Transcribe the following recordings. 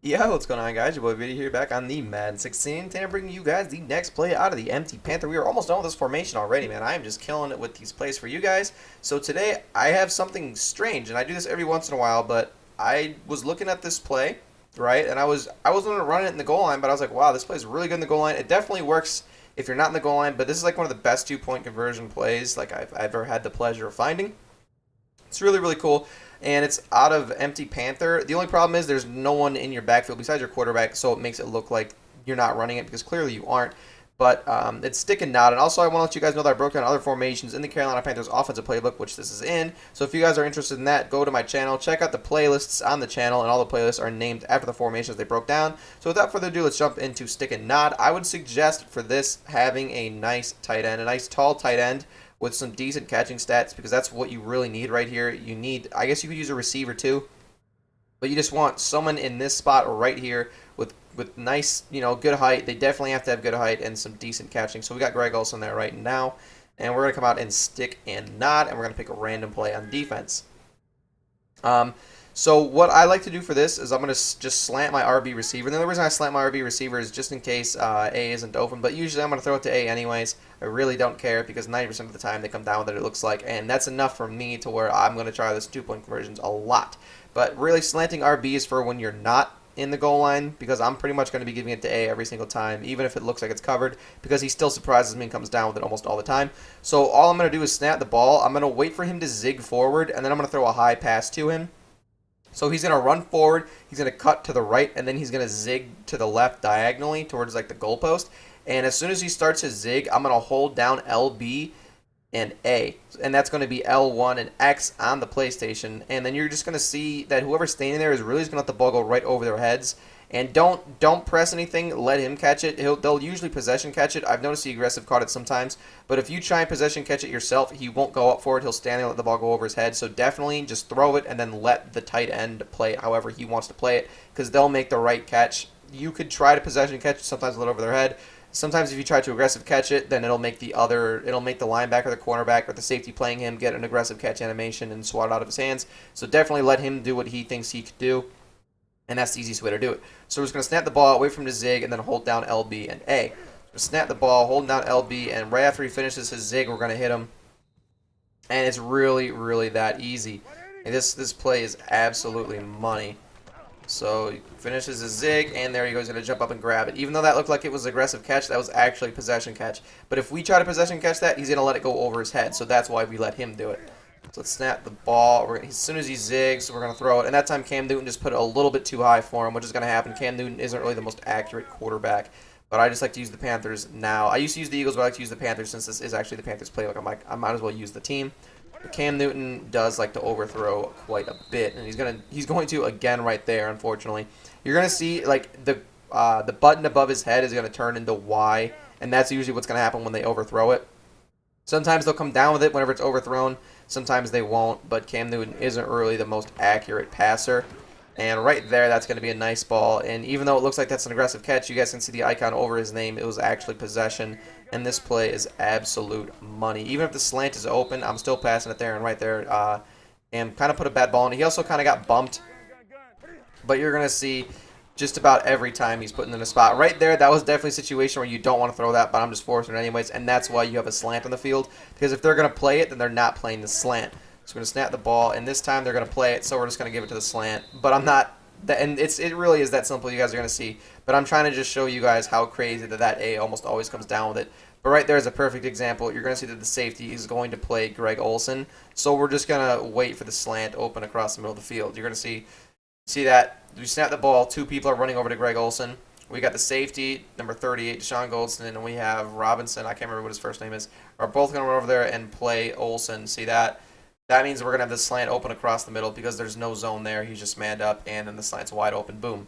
Yo, what's going on, guys? Your boy Viddy here, back on the Madden 16. Today I'm bringing you guys the next play out of the Empty Panther. We are almost done with this formation already, man. I am just killing it with these plays for you guys. So today I have something strange, and I do this every once in a while, but I was looking at this play, right? And I was going to run it in the goal line, but I was like, wow, this play is really good in the goal line. It definitely works if you're not in the goal line, but this is like one of the best two-point conversion plays like I've ever had the pleasure of finding. It's really, really cool. And it's out of Empty Panther. The only problem is there's no one in your backfield besides your quarterback, so it makes it look like you're not running it because clearly you aren't. But it's stick and nod. And also, I want to let you guys know that I broke down other formations in the Carolina Panthers offensive playbook, which this is in. So if you guys are interested in that, go to my channel. Check out the playlists on the channel, and all the playlists are named after the formations they broke down. So without further ado, let's jump into stick and nod. I would suggest for this having a nice tight end, a nice tall tight end with some decent catching stats because that's what you really need right here. You need, I guess you could use a receiver too, but you just want someone in this spot right here with nice, good height. They definitely have to have good height and some decent catching. So we got Greg Olsen there right now, and we're going to come out and stick and nod, and we're going to pick a random play on defense. So what I like to do for this is I'm going to just slant my RB receiver. And the only reason I slant my RB receiver is just in case A isn't open. But usually I'm going to throw it to A anyways. I really don't care because 90% of the time they come down with it, it looks like. And that's enough for me to where I'm going to try this two-point conversions a lot. But really slanting RB is for when you're not in the goal line because I'm pretty much going to be giving it to A every single time, even if it looks like it's covered, because he still surprises me and comes down with it almost all the time. So all I'm going to do is snap the ball. I'm going to wait for him to zig forward, and then I'm going to throw a high pass to him. So he's going to run forward, he's going to cut to the right, and then he's going to zig to the left diagonally towards like the goalpost. And as soon as he starts his zig, I'm going to hold down LB and A. And that's going to be L1 and X on the PlayStation. And then you're just going to see that whoever's standing there is really just going to let the ball go right over their heads. And don't press anything. Let him catch it. They'll usually possession catch it. I've noticed the aggressive caught it sometimes. But if you try and possession catch it yourself, he won't go up for it. He'll stand there and let the ball go over his head. So definitely just throw it and then let the tight end play it however he wants to play it because they'll make the right catch. You could try to possession catch it, sometimes a little over their head. Sometimes if you try to aggressive catch it, then it'll make the linebacker, the cornerback, or the safety playing him get an aggressive catch animation and swat it out of his hands. So definitely let him do what he thinks he could do. And that's the easiest way to do it. So we're just going to snap the ball, wait for him to zig, and then hold down LB and A. Snap the ball, hold down LB, and right after he finishes his zig, we're going to hit him. And it's really, really that easy. And this play is absolutely money. So he finishes his zig, and there he goes. He's going to jump up and grab it. Even though that looked like it was aggressive catch, that was actually possession catch. But if we try to possession catch that, he's going to let it go over his head. So that's why we let him do it. So let's snap the ball. As soon as he zigs, we're going to throw it. And that time Cam Newton just put it a little bit too high for him, which is going to happen. Cam Newton isn't really the most accurate quarterback. But I just like to use the Panthers now. I used to use the Eagles, but I like to use the Panthers since this is actually the Panthers playbook. I'm like, I might as well use the team. But Cam Newton does like to overthrow quite a bit, and he's going to again right there. Unfortunately, you're going to see like the button above his head is going to turn into Y, and that's usually what's going to happen when they overthrow it. Sometimes they'll come down with it whenever it's overthrown. Sometimes they won't, but Cam Newton isn't really the most accurate passer. And right there, that's going to be a nice ball. And even though it looks like that's an aggressive catch, you guys can see the icon over his name. It was actually possession. And this play is absolute money. Even if the slant is open, I'm still passing it there and right there. And kind of put a bad ball in. He also kind of got bumped. But you're going to see just about every time he's putting in a spot. Right there, that was definitely a situation where you don't want to throw that, but I'm just forcing it anyways. And that's why you have a slant on the field. Because if they're going to play it, then they're not playing the slant. So we're going to snap the ball, and this time they're going to play it, so we're just going to give it to the slant. But I'm not, and it really is that simple, you guys are going to see. But I'm trying to just show you guys how crazy that A almost always comes down with it. But right there is a perfect example. You're going to see that the safety is going to play Greg Olsen. So we're just going to wait for the slant open across the middle of the field. You're going to see that we snap the ball, two people are running over to Greg Olsen. We got the safety, number 38, Deshaun Goldston, and we have Robinson, I can't remember what his first name is, are both going to run over there and play Olsen. See that? That means we're going to have the slant open across the middle because there's no zone there. He's just manned up, and then the slant's wide open. Boom.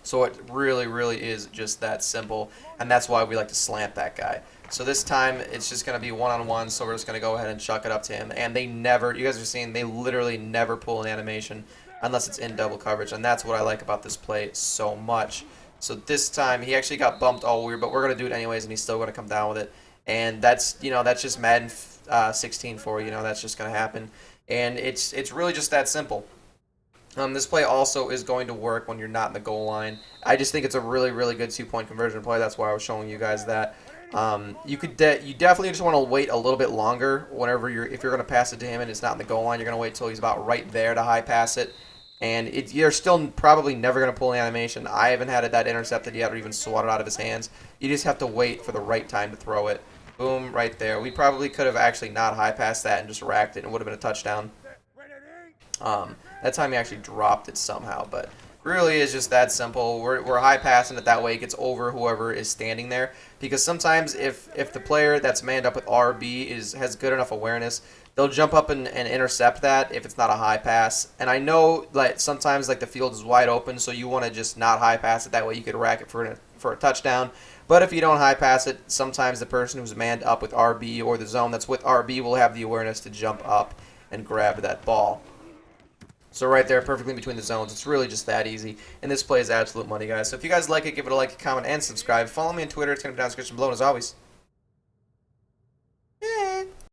So it really, really is just that simple, and that's why we like to slant that guy. So this time, it's just going to be one-on-one, so we're just going to go ahead and chuck it up to him. And they never, you guys are seeing, they literally never pull an animation unless it's in double coverage, and that's what I like about this play so much. So this time, he actually got bumped all weird, but we're going to do it anyways, and he's still going to come down with it. And that's just Madden 16 for you. That's just going to happen. And it's really just that simple. This play also is going to work when you're not in the goal line. I just think it's a really, really good 2-point conversion play. That's why I was showing you guys that. You definitely just want to wait a little bit longer whenever if you're going to pass it to him and it's not in the goal line. You're going to wait till he's about right there to high pass it, and you're still probably never going to pull an animation. I haven't had that intercepted yet or even swatted out of his hands. You just have to wait for the right time to throw it. Boom, right there. We probably could have actually not high passed that and just racked it and would have been a touchdown. That time he actually dropped it somehow, but really is just that simple. We're high passing it that way. It gets over whoever is standing there, because sometimes if the player that's manned up with RB has good enough awareness, they'll jump up and intercept that if it's not a high pass. And I know like sometimes like the field is wide open, so you want to just not high pass it. That way you could rack it for a touchdown. But if you don't high pass it, sometimes the person who's manned up with RB or the zone that's with RB will have the awareness to jump up and grab that ball. So right there, perfectly in between the zones. It's really just that easy. And this play is absolute money, guys. So if you guys like it, give it a like, a comment, and subscribe. Follow me on Twitter. It's going to be down in the description below. And as always,